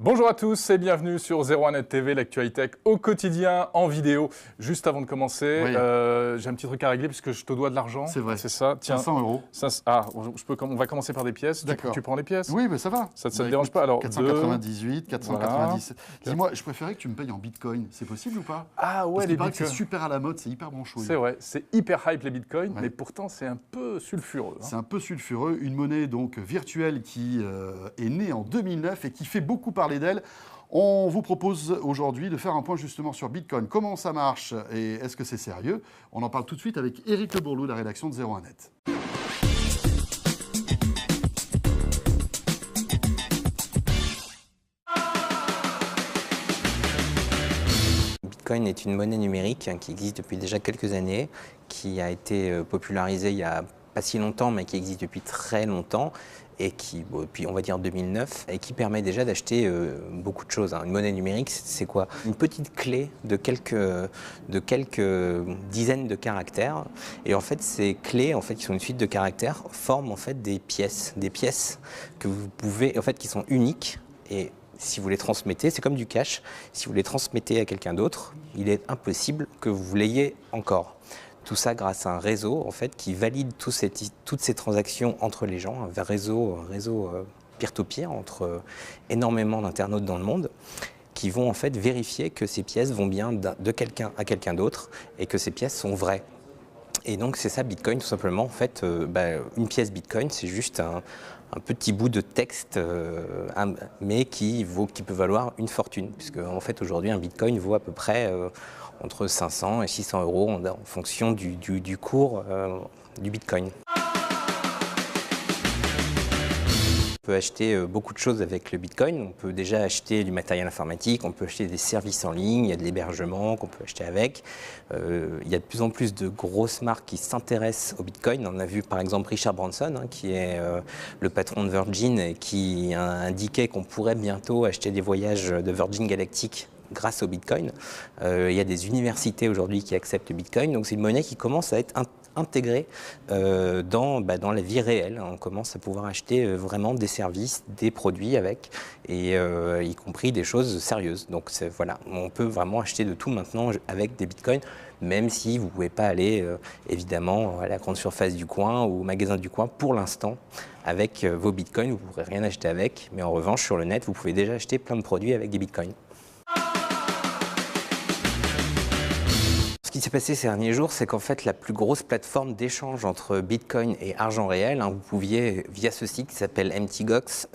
Bonjour à tous et bienvenue sur 01net TV, l'actualité au quotidien en vidéo. Juste avant de commencer, Oui. j'ai un petit truc à régler puisque je te dois de l'argent. C'est vrai. C'est ça. Tiens, 500 euros. on va commencer par des pièces. D'accord. Tu prends les pièces? Oui, mais ça va. Ça ne te dérange pas? Alors, 498, 497. Voilà. Dis-moi, je préférais que tu me payes en bitcoin. C'est possible ou pas? Ah ouais, Parce les qu'il paraît que c'est bitcoins. super à la mode, c'est hyper branchouille. C'est vrai, c'est hyper hype les bitcoins, Ouais. mais pourtant c'est un peu sulfureux. C'est un peu sulfureux. Une monnaie donc virtuelle qui est née en 2009 et qui fait beaucoup parler d'elle. On vous propose aujourd'hui de faire un point justement sur Bitcoin. Comment ça marche et est-ce que c'est sérieux? On en parle tout de suite avec Éric Le Bourlou de la rédaction de 01net. Bitcoin est une monnaie numérique qui existe depuis déjà quelques années, qui a été popularisée il y a pas si longtemps, mais qui existe depuis très longtemps et qui, depuis on va dire 2009, et qui permet déjà d'acheter beaucoup de choses. Une monnaie numérique, c'est quoi? Une petite clé de quelques dizaines de caractères. Et en fait, ces clés, en fait, qui sont une suite de caractères, forment en fait des pièces que vous pouvez, en fait, qui sont uniques. Et si vous les transmettez, c'est comme du cash, si vous les transmettez à quelqu'un d'autre, il est impossible que vous l'ayez encore. Tout ça grâce à un réseau en fait, qui valide toutes ces transactions entre les gens, un réseau peer-to-peer entre énormément d'internautes dans le monde, qui vont en fait vérifier que ces pièces vont bien de quelqu'un à quelqu'un d'autre et que ces pièces sont vraies. Et donc c'est ça Bitcoin tout simplement. En fait, une pièce Bitcoin, c'est juste un petit bout de texte, mais qui peut valoir une fortune, puisque en fait aujourd'hui un Bitcoin vaut à peu près entre 500 et 600 euros en fonction du cours du Bitcoin. On peut acheter beaucoup de choses avec le Bitcoin. On peut déjà acheter du matériel informatique, on peut acheter des services en ligne, il y a de l'hébergement qu'on peut acheter avec. Il y a de plus en plus de grosses marques qui s'intéressent au Bitcoin. On a vu par exemple Richard Branson, qui est le patron de Virgin, et qui a indiqué qu'on pourrait bientôt acheter des voyages de Virgin Galactic grâce au Bitcoin. Il y a des universités aujourd'hui qui acceptent le Bitcoin. Donc c'est une monnaie qui commence à être intégrée dans la vie réelle. On commence à pouvoir acheter vraiment des services, des produits avec, et y compris des choses sérieuses. Donc voilà, on peut vraiment acheter de tout maintenant avec des bitcoins, même si vous ne pouvez pas aller évidemment à la grande surface du coin ou au magasin du coin pour l'instant. Avec vos bitcoins, vous ne pourrez rien acheter avec, mais en revanche sur le net, vous pouvez déjà acheter plein de produits avec des bitcoins. Ce qui s'est passé ces derniers jours, c'est qu'en fait, la plus grosse plateforme d'échange entre Bitcoin et argent réel, vous pouviez, via ce site qui s'appelle MTGOX,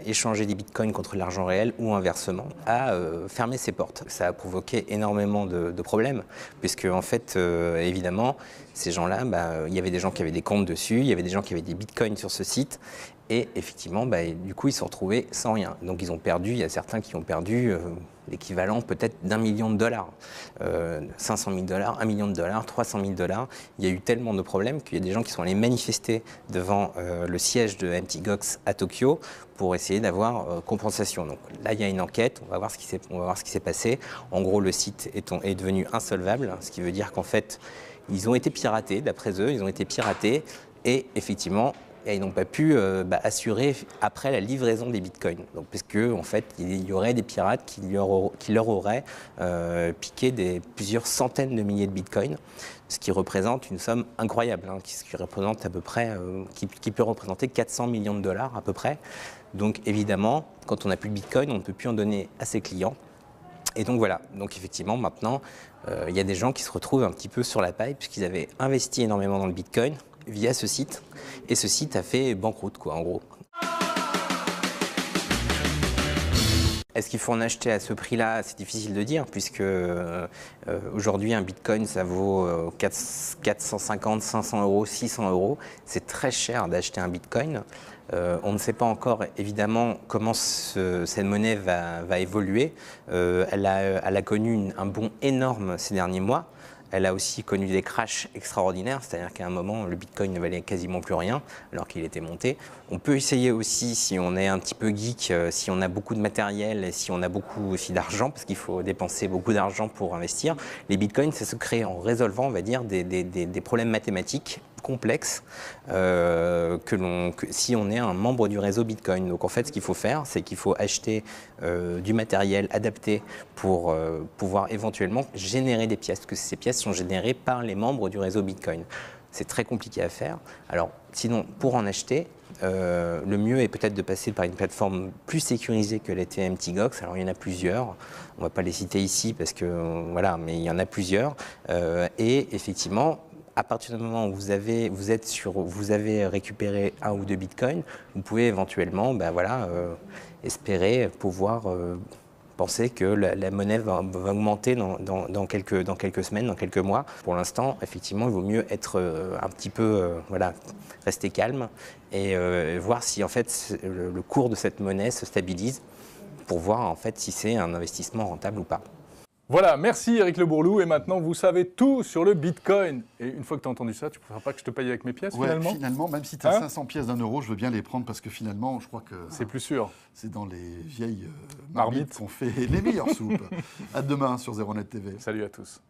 échanger des Bitcoins contre l'argent réel ou inversement, a fermé ses portes. Ça a provoqué énormément de problèmes, puisque en fait, évidemment, ces gens-là, il y avait des gens qui avaient des comptes dessus, il y avait des gens qui avaient des Bitcoins sur ce site, et effectivement, du coup, ils se sont retrouvés sans rien. Donc ils ont perdu, il y a certains qui ont perdu l'équivalent peut-être d'1 million de dollars, 500 000 $, 1 million de dollars, 300 000 $. Il y a eu tellement de problèmes qu'il y a des gens qui sont allés manifester devant le siège de MTGOX à Tokyo pour essayer d'avoir compensation. Donc là, il y a une enquête, on va voir ce qui s'est passé. En gros, le site est devenu insolvable, ce qui veut dire qu'en fait, ils ont été piratés, d'après eux, ils ont été piratés, et effectivement, et ils n'ont pas pu assurer après la livraison des bitcoins. Donc, parce que en fait, il y aurait des pirates qui leur auraient piqué plusieurs centaines de milliers de bitcoins, ce qui représente une somme incroyable, ce qui représente à peu près, qui peut représenter 400 millions de dollars à peu près. Donc évidemment, quand on n'a plus de bitcoin, on ne peut plus en donner à ses clients. Et donc voilà, donc effectivement maintenant, il y a des gens qui se retrouvent un petit peu sur la paille puisqu'ils avaient investi énormément dans le bitcoin via ce site, et ce site a fait banqueroute, en gros. Est-ce qu'il faut en acheter à ce prix-là? C'est difficile de dire, puisque aujourd'hui un bitcoin ça vaut 450, 500 euros, 600 euros. C'est très cher d'acheter un bitcoin. On ne sait pas encore évidemment comment cette monnaie va évoluer. Elle a connu un bond énorme ces derniers mois. Elle a aussi connu des crashs extraordinaires, c'est-à-dire qu'à un moment, le Bitcoin ne valait quasiment plus rien, alors qu'il était monté. On peut essayer aussi, si on est un petit peu geek, si on a beaucoup de matériel et si on a beaucoup aussi d'argent, parce qu'il faut dépenser beaucoup d'argent pour investir. Les Bitcoins, ça se crée en résolvant, on va dire, des problèmes mathématiques complexe que si on est un membre du réseau Bitcoin. Donc en fait, ce qu'il faut faire, c'est qu'il faut acheter du matériel adapté pour pouvoir éventuellement générer des pièces, parce que ces pièces sont générées par les membres du réseau Bitcoin. C'est très compliqué à faire. Alors sinon, pour en acheter, le mieux est peut-être de passer par une plateforme plus sécurisée que l'était MTGOX. Alors il y en a plusieurs, on ne va pas les citer ici parce que voilà, mais il y en a plusieurs. Et effectivement, à partir du moment où vous avez récupéré 1 ou 2 bitcoins, vous pouvez éventuellement espérer pouvoir penser que la monnaie va augmenter dans quelques semaines, dans quelques mois. Pour l'instant, effectivement, il vaut mieux être un petit peu, rester calme et voir si en fait le cours de cette monnaie se stabilise pour voir en fait si c'est un investissement rentable ou pas. Voilà, merci Eric Le Bourlou. Et maintenant, vous savez tout sur le Bitcoin. Et une fois que tu as entendu ça, tu ne préfères pas que je te paye avec mes pièces finalement, même si tu as 500 pièces d'1 €, je veux bien les prendre parce que finalement, je crois que c'est plus sûr. C'est dans les vieilles marmites qu'on fait les meilleures soupes. À demain sur 01net TV. Salut à tous.